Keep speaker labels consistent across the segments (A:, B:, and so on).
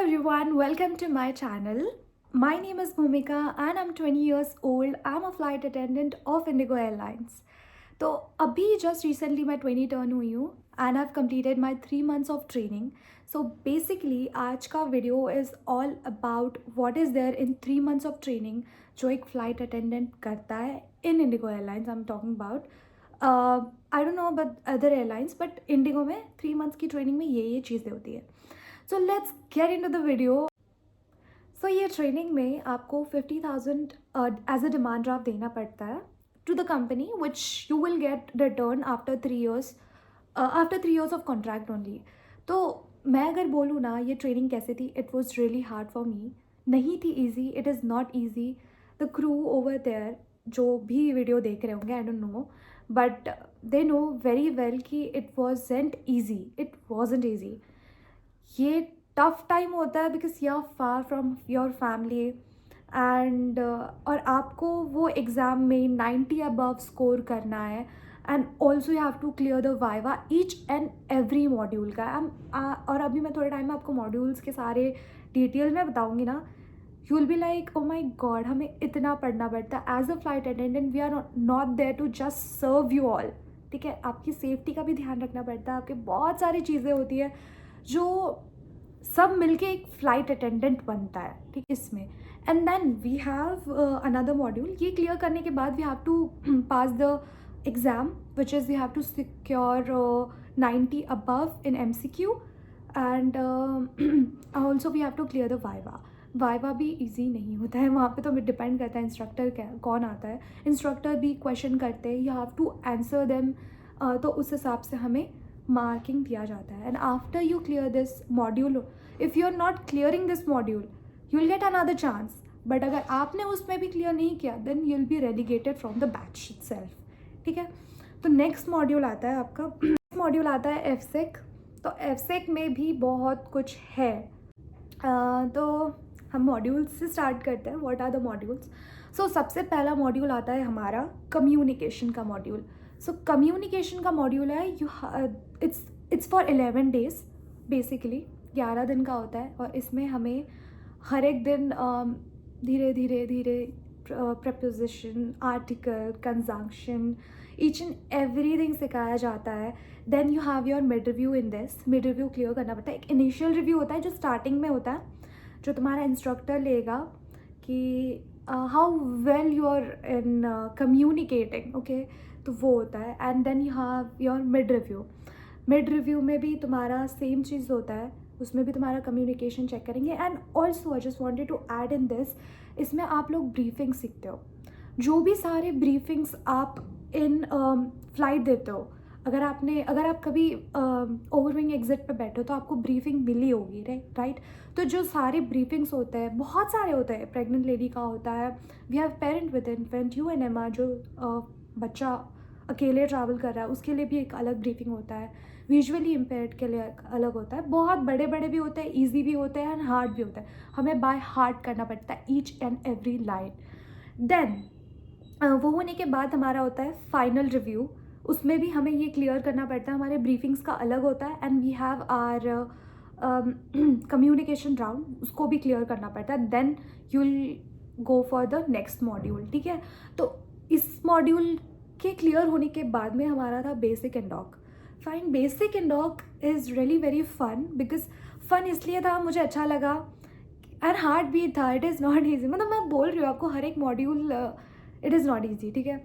A: everyone, welcome to my channel. My name is Bhumika and I'm 20 years old. I'm a flight attendant of Indigo Airlines. तो अभी just recently मैं 20 turn हुई हूँ and have completed my 3 months of training. So basically आज का video is all about what is there in 3 months of training जो एक flight attendant करता है in IndiGo airlines. I am talking about I don't know about other airlines but IndiGo में 3 months की training में ये चीज़ें होती है. So let's get into the video. So ये ट्रेनिंग में आपको 50,000 एज अ डिमांड ड्राफ्ट देना पड़ता है to the company which you will get return after 3 years of contract only. तो मैं अगर बोलूँ ना ये ट्रेनिंग कैसे थी, it was really hard for me. नहीं थी easy, it is not easy. The crew over there जो भी वीडियो देख रहे होंगे, I don't know, but they know very well कि it wasn't easy. It wasn't easy. ये टफ टाइम होता है because you are far from your family and और आपको वो एग्ज़ाम में 90 अबव स्कोर करना है and also you have to clear the viva each and every module का. और अभी मैं थोड़े टाइम में आपको मॉड्यूल्स के सारे डिटेल में बताऊंगी ना. You will be like oh my god, हमें इतना पढ़ना पड़ता है. As a flight attendant we are not there to just serve you all. ठीक है, आपकी सेफ्टी का भी ध्यान रखना पड़ता है. आपके बहुत सारी चीज़ें होती है जो सब मिलके एक फ़्लाइट अटेंडेंट बनता है. ठीक, इसमें and then we have another module. ये क्लियर करने के बाद we have to pass the exam which is we have to secure 90 above in MCQ and also we have to clear the viva. Viva भी easy नहीं होता है, वहाँ पे तो डिपेंड करता है इंस्ट्रक्टर क्या कौन आता है. इंस्ट्रक्टर भी क्वेश्चन करते हैं, you have to answer them. तो उस हिसाब से हमें मार्किंग दिया जाता है. And after you clear this module, if you are not clearing this module you will get another chance. But अगर आपने उसमें भी क्लियर नहीं किया then you will be relegated from the batch itself. ठीक है, तो नेक्स्ट मॉड्यूल आता है आपका मॉड्यूल आता है FSEC. तो FSEC में भी बहुत कुछ है. तो हम मॉड्यूल्स से स्टार्ट करते हैं. What are the modules? So सबसे पहला मॉड्यूल आता है हमारा कम्युनिकेशन का मॉड्यूल. सो कम्युनिकेशन का मॉड्यूल है इट्स फॉर 11 days. बेसिकली 11 दिन का होता है और इसमें हमें हर एक दिन धीरे धीरे धीरे preposition, article, conjunction, each and everything सिखाया जाता है. Then you have your mid review in this. Mid review clear करना पड़ता है. एक इनिशियल रिव्यू होता है जो स्टार्टिंग में होता है, जो तुम्हारा इंस्ट्रक्टर लेगा कि how well you are in communicating. Okay, तो वो होता है. And then you have your mid review. Mid review में भी तुम्हारा सेम चीज़ होता है, उसमें भी तुम्हारा कम्युनिकेशन चेक करेंगे. And also I just wanted to add in this, इसमें आप लोग ब्रीफिंग सीखते हो. जो भी सारे ब्रीफिंग्स आप इन फ्लाइट देते हो, अगर आप कभी ओवरविंग एग्जिट पे बैठे हो तो आपको ब्रीफिंग मिली होगी, राइट. तो जो सारे ब्रीफिंग्स होते हैं, बहुत सारे होते हैं. प्रेग्नेंट लेडी का होता है, we have parent with infant, UNMR जो बच्चा अकेले ट्रैवल कर रहा है उसके लिए भी एक अलग ब्रीफिंग होता है. विजुअली इम्पेयर्ड के लिए अलग होता है. बहुत बड़े बड़े भी होते हैं, ईजी भी होते हैं एंड हार्ड भी होता है. हमें बाय हार्ट करना पड़ता है each and every line. Then वो होने के बाद हमारा होता है फाइनल रिव्यू. उसमें भी हमें ये क्लियर करना पड़ता है. हमारे ब्रीफिंग्स का अलग होता है and we have our communication round, उसको भी क्लियर करना पड़ता है. Then you will go for the next module. ठीक है, तो इस मॉड्यूल के क्लियर होने के बाद में हमारा था basic and doc. Fine, basic and doc is really very fun. Because fun इसलिए था, मुझे अच्छा लगा एंड हार्ड भी था. It is not easy. मतलब मैं बोल रही हूँ आपको हर एक module it is not easy. ठीक है,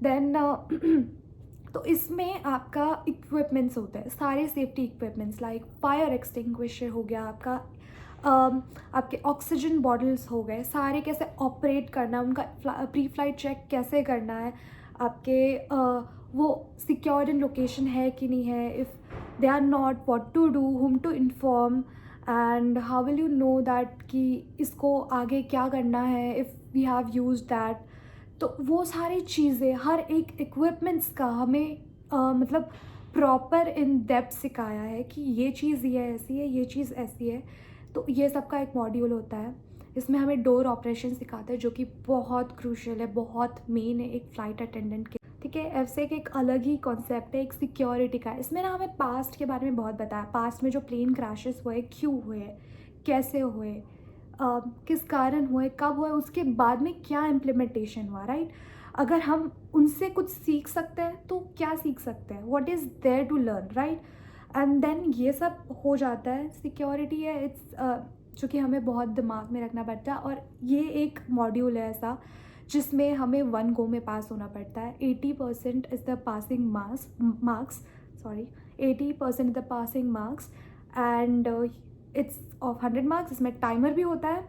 A: देन तो इसमें आपका इक्विपमेंट्स होते हैं, सारे safety equipments like fire extinguisher हो गया आपका, आपके ऑक्सीजन बॉटल्स हो गए, सारे कैसे ऑपरेट करना है, उनका प्री फ्लाइट चेक कैसे करना है, आपके वो सिक्योर्ड इन लोकेशन है कि नहीं है. If they are not, what to do, whom to inform and how will you know that कि इसको आगे क्या करना है if we have use that. तो वो सारी चीज़ें, हर एक इक्विपमेंट्स का हमें मतलब प्रॉपर इन डेप्थ सिखाया है कि ये चीज़ ये ऐसी है, ये चीज़ ऐसी है. तो ये सब का एक मॉड्यूल होता है. इसमें हमें डोर ऑपरेशन सिखाते हैं जो कि बहुत क्रूशियल है, बहुत मेन है एक फ़्लाइट अटेंडेंट के. ठीक है, FSEC एक अलग ही कॉन्सेप्ट है, एक सिक्योरिटी का. इसमें ना हमें पास्ट के बारे में बहुत बताया, पास्ट में जो प्लेन क्रैशेस हुए, क्यों हुए, कैसे हुए, किस कारण हुए, कब हुए, उसके बाद में क्या इम्प्लीमेंटेशन हुआ, राइट। अगर हम उनसे कुछ सीख सकते हैं तो क्या सीख सकते हैं, what is there to learn, right. And then ये सब हो जाता है। सिक्योरिटी है, जो कि हमें बहुत दिमाग में रखना पड़ता है, और ये एक मॉड्यूल है ऐसा जिसमें हमें 1 गो में पास होना पड़ता है। 80% is the passing marks, sorry, 80% the passing marks, and it's of 100 marks. इसमें टाइमर भी होता है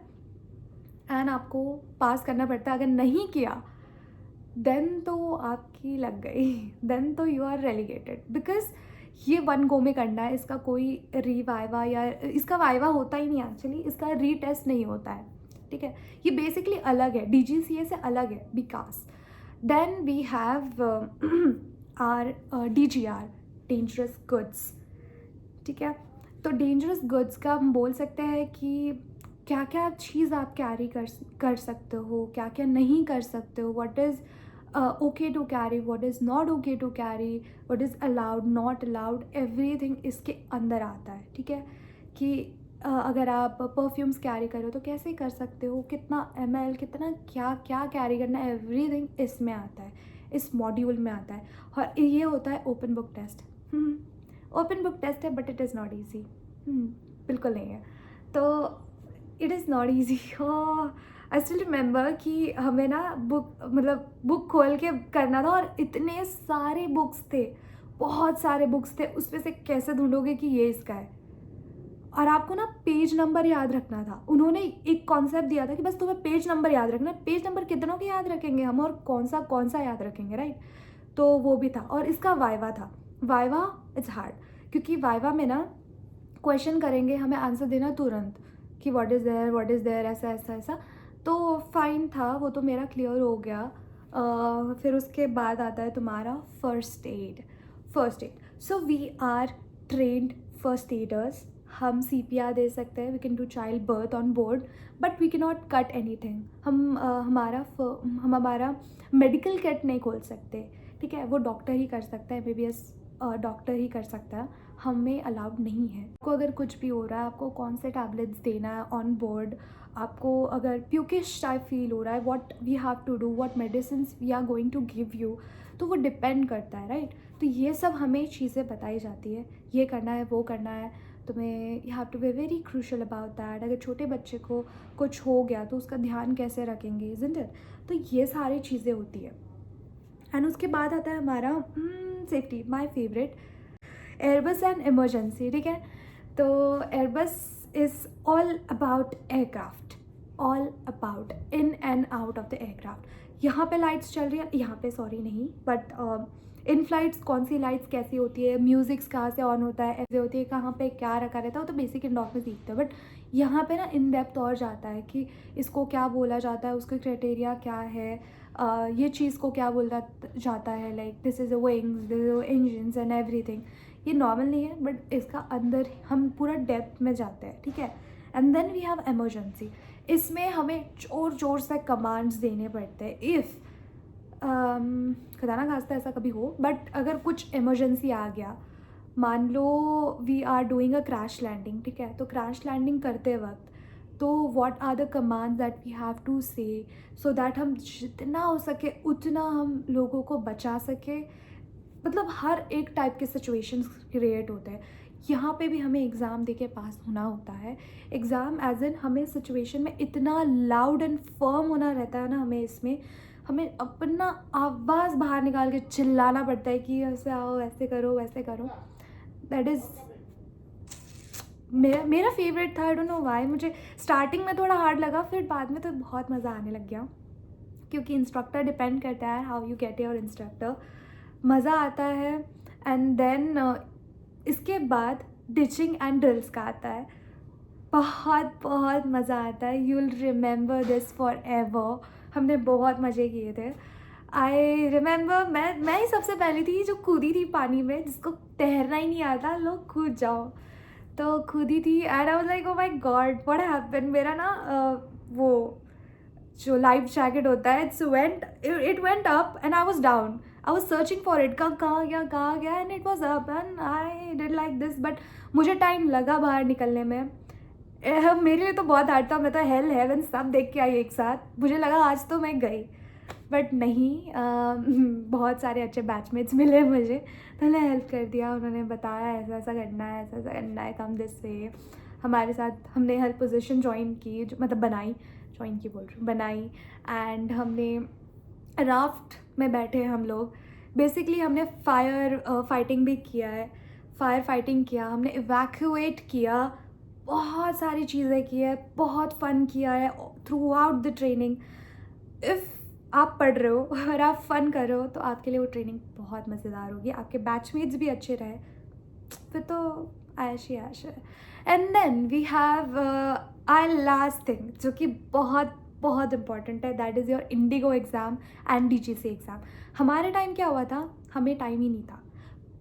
A: एंड आपको पास करना पड़ता है। अगर नहीं किया देन तो आपकी लग गई, देन तो यू आर रेलीगेटेड, बिकॉज ये 1 गो में करना है। इसका कोई रीवाइवा या इसका वाइवा होता ही नहीं एक्चुअली, इसका रीटेस्ट नहीं होता है, ठीक है। ये बेसिकली अलग है, DGCA से अलग है, because then we have our DGR, dangerous goods, ठीक है। तो डेंजरस गुड्स का हम बोल सकते हैं कि क्या क्या चीज़ आप कैरी कर सकते हो, क्या क्या नहीं कर सकते हो, what is okay to carry, what is not okay to carry, what is allowed not allowed, everything इसके अंदर आता है, ठीक है। कि अगर आप परफ्यूम्स कैरी करो तो कैसे कर सकते हो, कितना ml, कितना क्या क्या कैरी करना है, एवरीथिंग इसमें आता है, इस मॉड्यूल में आता है। और ये होता है open book test. Open book test है but it is not easy, बिल्कुल नहीं है। तो it is not easy. I still remember कि हमें ना बुक खोल के करना था, और इतने सारे बुक्स थे, बहुत सारे बुक्स थे, उसमें से कैसे ढूंढोगे कि ये इसका है। और आपको ना पेज नंबर याद रखना था। उन्होंने एक कॉन्सेप्ट दिया था कि बस तुम्हें पेज नंबर याद रखना है। पेज नंबर कितनों के याद रखेंगे हम, और कौन सा याद रखेंगे, राइट। तो वो भी था, और इसका वाइवा था। वाइवा इट्स हार्ड, क्योंकि वाइवा में ना क्वेश्चन करेंगे, हमें आंसर देना तुरंत कि व्हाट इज़ देयर, ऐसा ऐसा ऐसा। तो फाइन था, वो तो मेरा क्लियर हो गया। फिर उसके बाद आता है तुम्हारा first aid. So we are trained first aiders. हम CPR दे सकते हैं, we can do child birth on board, but we can not cut anything. हम हमारा मेडिकल किट नहीं खोल सकते, ठीक है। वो डॉक्टर ही कर सकता है, MBBS डॉक्टर ही कर सकता है, हमें अलाउड नहीं है। आपको अगर कुछ भी हो रहा है, आपको कौन से टैबलेट्स देना है ऑन बोर्ड, आपको अगर प्यूकिश टाइप फील हो रहा है, what we have to do, what medicines we are going to give you, तो वो डिपेंड करता है, राइट। तो ये सब हमें चीज़ें बताई जाती है, ये करना है, वो करना है तुम्हें, you have to be very crucial about that. अगर छोटे बच्चे को कुछ हो गया तो उसका ध्यान कैसे रखेंगे, इज़न्ट इट। तो ये सारी चीज़ें होती है। एंड उसके बाद आता है हमारा safety, my favourite, Airbus and emergency, ठीक है। तो Airbus is all about aircraft, all about in and out of the aircraft. यहाँ पे लाइट्स चल रही है, यहाँ पे सॉरी नहीं, बट इन फ्लाइट्स कौन सी लाइट्स कैसी होती है, म्यूज़िक्स कहाँ से ऑन होता है, ऐसे होती है, कहाँ पे क्या रखा रहता है, वो तो बेसिक इंडॉक में सीखते हैं। बट यहाँ पे ना इन डेप्थ और जाता है कि इसको क्या बोला जाता है, उसके क्राइटेरिया क्या है, ये चीज़ को क्या बोला जाता है, like this is a wings, this is engines and everything. ये नॉर्मल नहीं है, बट इसका अंदर हम पूरा डेप्थ में जाते हैं, ठीक है। And then we have emergency. इसमें हमें जोर जोर से कमांड्स देने पड़ते हैं। इफ़ खुदा ना खास्ता ऐसा कभी हो, बट अगर कुछ इमरजेंसी आ गया, मान लो we are doing a crash landing, ठीक है। तो क्रैश लैंडिंग करते वक्त तो what are the commands that we have to say, so that हम जितना हो सके उतना हम लोगों को बचा सके। मतलब हर एक टाइप के सिचुएशंस क्रिएट होते हैं। यहाँ पे भी हमें एग्ज़ाम दे के पास होना होता है। एग्ज़ाम एज इन हमें सिचुएशन में इतना लाउड एंड फर्म होना रहता है ना, हमें अपना आवाज़ बाहर निकाल के चिल्लाना पड़ता है कि ऐसे आओ, ऐसे करो, वैसे करो। दैट इज़ मेरा फेवरेट था। आई डोंट नो व्हाई, मुझे स्टार्टिंग में थोड़ा हार्ड लगा, फिर बाद में तो बहुत मज़ा आने लग गया, क्योंकि इंस्ट्रक्टर डिपेंड करता है, how you get your instructor. मज़ा आता है। एंड देन इसके बाद डिचिंग एंड ड्रिल्स का आता है। बहुत बहुत मज़ा आता है, you will remember this for ever. हमने बहुत मज़े किए थे। आई रिमेंबर मैं ही सबसे पहली थी जो कूदी थी पानी में, जिसको तैरना ही नहीं आता, लोग कूद जाओ, तो कूदी थी। And I was like oh my God what happened. मेरा ना वो जो लाइफ जैकेट होता है, it went up and I was down. I was searching for it, कहाँ गया and it was up and I did like this, but मुझे time लगा बाहर निकलने में। मेरे लिए तो बहुत हार्ड था, मैं तो हेल हेवन सब देख के आई एक साथ, मुझे लगा आज तो मैं गई, बट नहीं। बहुत सारे अच्छे बैचमेट्स मिले मुझे, तो उन्होंने हेल्प कर दिया, उन्होंने बताया ऐसा ऐसा करना है, ऐसा ऐसा करना है, कम दिस वे। हमारे साथ हमने हर पोजीशन ज्वाइन की, मतलब बनाई, ज्वाइन की बोल रही हूँ, बनाई। एंड हमने राफ्ट में बैठे हम लोग। बेसिकली हमने फायर फाइटिंग भी किया है, फायर फाइटिंग किया, हमने इवैक्यूएट किया, बहुत सारी चीज़ें की है, बहुत फ़न किया है through out the training. If आप पढ़ रहे हो और आप फ़न कर रहे हो तो आपके लिए वो ट्रेनिंग बहुत मज़ेदार होगी, आपके बैचमेट्स भी अच्छे रहे, फिर तो ऐश ही ऐश है। And then we have our last thing, जो कि बहुत बहुत इंपॉर्टेंट है, that is your IndiGo exam and DGC exam. हमारे टाइम क्या हुआ था, हमें टाइम ही नहीं था,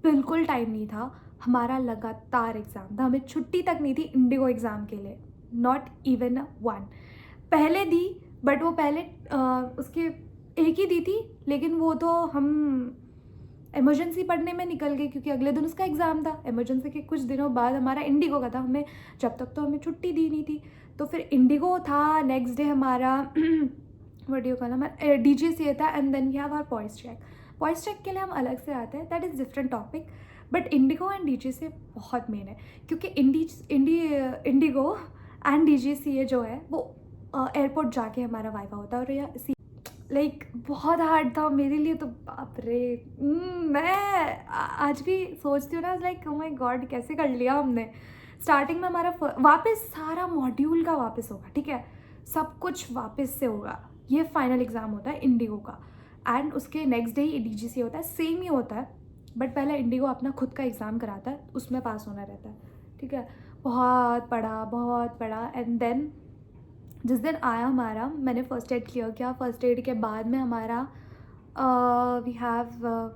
A: बिल्कुल टाइम नहीं था। हमारा लगातार एग्ज़ाम था, हमें छुट्टी तक नहीं थी इंडिगो एग्ज़ाम के लिए, नॉट इवन वन। पहले दी, बट वो पहले उसके एक ही दी थी, लेकिन वो तो हम इमरजेंसी पढ़ने में निकल गए क्योंकि अगले दिन उसका एग्ज़ाम था। इमरजेंसी के कुछ दिनों बाद हमारा इंडिगो का था, हमें जब तक तो हमें छुट्टी दी नहीं थी। तो फिर इंडिगो था, नेक्स्ट डे हमारा व्हाट डू यू कॉल, हमारा DGCA था, and then we have our poise check. Poise check के लिए हम अलग से आते हैं, that is different topic, but IndiGo and DGCA बहुत मेन है, क्योंकि इंडिगो एंड DGCA जो है वो एयरपोर्ट जाके हमारा वाइवा होता है, और या लाइक बहुत हार्ड था मेरे लिए तो, बाप रे। मैं आज भी सोचती हूँ ना, लाइक ओ माय गॉड कैसे कर लिया हमने। स्टार्टिंग में हमारा वापस सारा मॉड्यूल का वापस होगा, ठीक है, सब कुछ वापस से होगा। ये फाइनल एग्ज़ाम होता है इंडिगो का, एंड उसके नेक्स्ट डे ही DGCA होता है, सेम ही होता है, बट पहले इंडिगो अपना खुद का एग्ज़ाम कराता है, उसमें पास होना रहता है, ठीक है। बहुत पढ़ा एंड देन जिस दिन आया हमारा, मैंने फ़र्स्ट एड क्लियर किया। फ़र्स्ट एड के बाद में हमारा वी हैव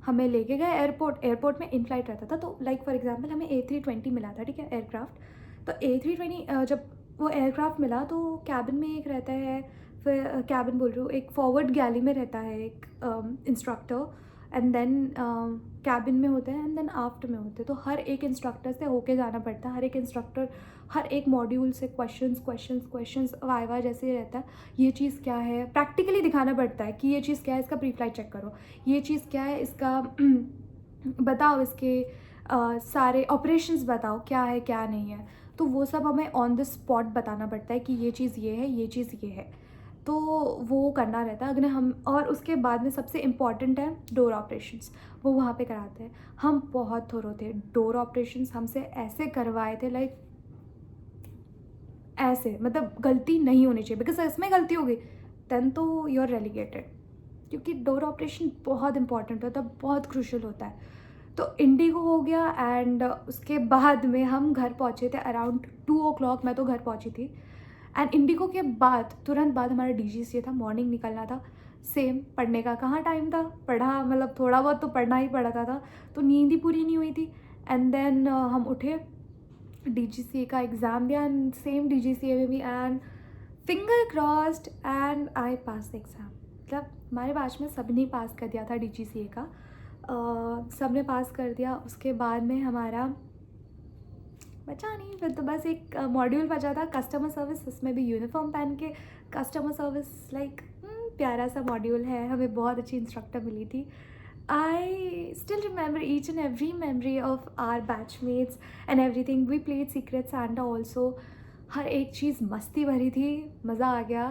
A: हमें लेके गए एयरपोर्ट। एयरपोर्ट में इन फ्लाइट रहता था, तो लाइक फॉर एग्जांपल हमें A320 मिला था, ठीक है, एयरक्राफ्ट। तो A320 जब वो एयरक्राफ्ट मिला तो कैबिन में एक रहता है, फिर कैबिन बोल रही हूँ, एक फॉरवर्ड गैली में रहता है एक इंस्ट्रक्टर, एंड देन कैबिन में होते हैं, एंड देन आफ्ट में होते हैं। तो हर एक इंस्ट्रक्टर से होके जाना पड़ता है, हर एक इंस्ट्रक्टर हर एक मॉड्यूल से क्वेश्चंस वाइवा जैसे ही रहता है। ये चीज़ क्या है प्रैक्टिकली दिखाना पड़ता है कि ये चीज़ क्या है, इसका प्री फ्लाइट चेक करो, ये चीज़ क्या है, इसका बताओ, इसके सारे ऑपरेशंस बताओ, क्या है क्या नहीं है। तो वो सब हमें ऑन द स्पॉट बताना पड़ता है कि ये चीज़ ये है, ये चीज़ ये है, तो वो करना रहता है। अगर हम, और उसके बाद में सबसे इम्पॉर्टेंट है डोर ऑपरेशंस, वो वहाँ पे कराते हैं। हम बहुत थोरो थे, डोर ऑपरेशंस हमसे ऐसे करवाए थे, लाइक ऐसे, मतलब गलती नहीं होनी चाहिए, बिकॉज इसमें गलती होगी देन तो यू आर रेलीगेटेड, क्योंकि डोर ऑपरेशन बहुत इंपॉर्टेंट होता है, बहुत क्रूशल होता है। तो इंडिगो हो गया, एंड उसके बाद में हम घर पहुँचे थे अराउंड 2 o'clock, मैं तो घर पहुँची थी। एंड इंडिगो के बाद तुरंत बाद हमारा DGCA था, मॉर्निंग निकलना था। सेम, पढ़ने का कहाँ टाइम था, पढ़ा मतलब थोड़ा बहुत तो पढ़ना ही पड़ता था, तो नींद ही पूरी नहीं हुई थी। एंड देन हम उठे, DGCA का एग्ज़ाम दिया, एंड सेम DGCA में भी, and finger crossed and I pass the exam. मतलब हमारे बैच में सब ने पास कर दिया था DGCA का, सब ने पास कर दिया। उसके बाद में हमारा बचा नहीं, फिर तो बस एक मॉड्यूल बचा था कस्टमर सर्विस, उसमें भी यूनिफॉर्म पहन के कस्टमर सर्विस, लाइक प्यारा सा मॉड्यूल है, हमें बहुत अच्छी इंस्ट्रक्टर मिली थी। I still remember each and every memory of our batchmates and everything. We played Secret Santa also. हर एक चीज़ मस्ती भरी थी, मज़ा आ गया।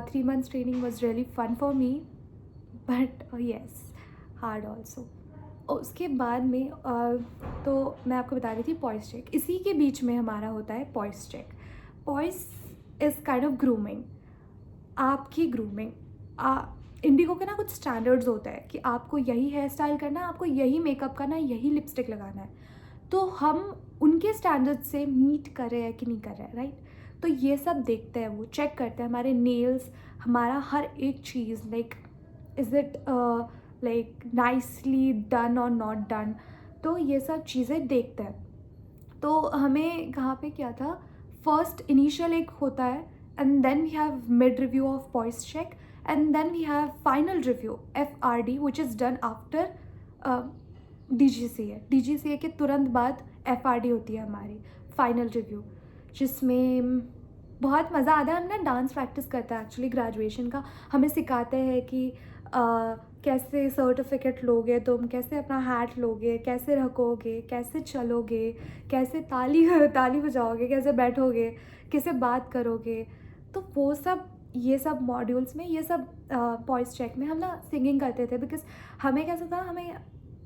A: 3 months training was really fun for me, but yes, hard also. उसके बाद में तो मैं आपको बता रही थी पॉइस चेक, इसी के बीच में हमारा होता है poise check. Poise is kind of grooming, आपकी ग्रूमिंग। इंडिगो के ना कुछ स्टैंडर्ड्स होते हैं कि आपको यही हेयर स्टाइल करना है, आपको यही मेकअप करना है, यही लिपस्टिक लगाना है। तो हम उनके स्टैंडर्ड से मीट कर रहे हैं कि नहीं कर रहे हैं, राइट। तो ये सब देखते हैं, वो चेक करते हैं हमारे नेल्स, हमारा हर एक चीज़, like is it like nicely done और नॉट डन, तो ये सब चीज़ें देखते हैं। तो हमें कहाँ पे क्या था, फर्स्ट इनिशियल एक होता है, and then we have mid review of poise check, and then we have final review FRD which is done after DGCA। DGCA के तुरंत बाद FRD होती है हमारी फाइनल रिव्यू। जिसमें बहुत मज़ा आता है। हम ना डांस प्रैक्टिस करते हैं एक्चुअली ग्रेजुएशन का। हमें सिखाते हैं कि कैसे सर्टिफिकेट लोगे तुम, कैसे अपना हैट लोगे, कैसे रखोगे, कैसे चलोगे, कैसे ताली ताली बजाओगे, कैसे बैठोगे, कैसे बात करोगे। तो वो सब, ये सब मॉड्यूल्स में, ये सब वॉइस चेक में हम ना सिंगिंग करते थे। बिकॉज हमें कैसा था, हमें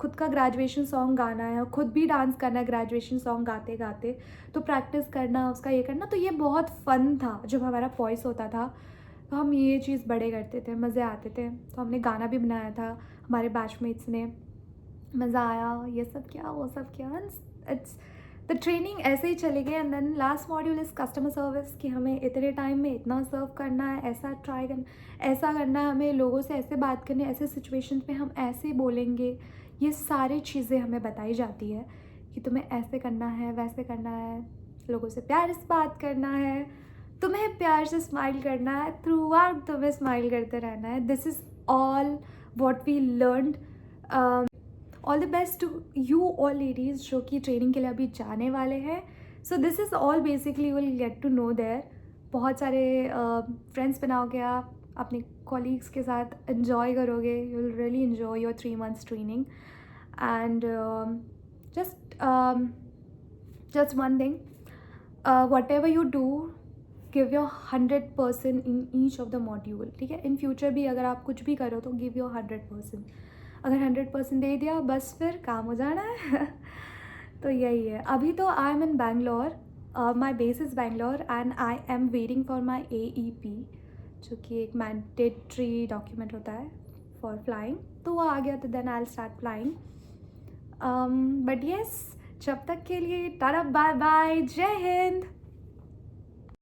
A: खुद का ग्रेजुएशन सॉन्ग गाना है और खुद भी डांस करना है ग्रेजुएशन सॉन्ग गाते गाते, तो प्रैक्टिस करना, उसका ये करना, तो ये बहुत फ़न था जब हमारा वॉइस होता था। तो हम ये चीज़ बड़े करते थे, मज़े आते थे। तो हमने गाना भी बनाया था हमारे बैचमेट्स ने, मज़ा आया, ये सब किया, वो सब किया। इट्स द ट्रेनिंग ऐसे ही चले गए। And then last module is customer service, कि हमें इतने टाइम में इतना सर्व करना है, ऐसा ट्राई करना, ऐसा करना है, हमें लोगों से ऐसे बात करनी है, ऐसे सिचुएशंस में हम ऐसे बोलेंगे। ये सारी चीज़ें हमें बताई जाती है कि तुम्हें ऐसे करना है, वैसे करना है, लोगों से प्यार से बात करना है, तुम्हें प्यार से स्माइल करना है, थ्रू आउट तुम्हें स्माइल करते रहना है। This is all what we learned. All the best to you all ladies जो कि ट्रेनिंग के लिए अभी जाने वाले हैं। So this is all basically you will get to know there. बहुत सारे फ्रेंड्स बनाओगे आप अपने कॉलीग्स के साथ, इन्जॉय करोगे, you will really enjoy your 3 months training. And just one thing, whatever you do, give your 100% in each of the module, ठीक है। इन फ्यूचर भी अगर आप कुछ भी करो तो गिव योर 100%। अगर 100% दे दिया बस फिर काम हो जाना है। तो यही है। अभी तो I am in Bangalore, my base is Bangalore and I am waiting for my AEP, जो कि एक मैंडेटरी डॉक्यूमेंट होता है फॉर फ्लाइंग। तो वो आ गया तो then I will start flying. But yes, जब तक के लिए टाटा बाय बाय, जय हिंद।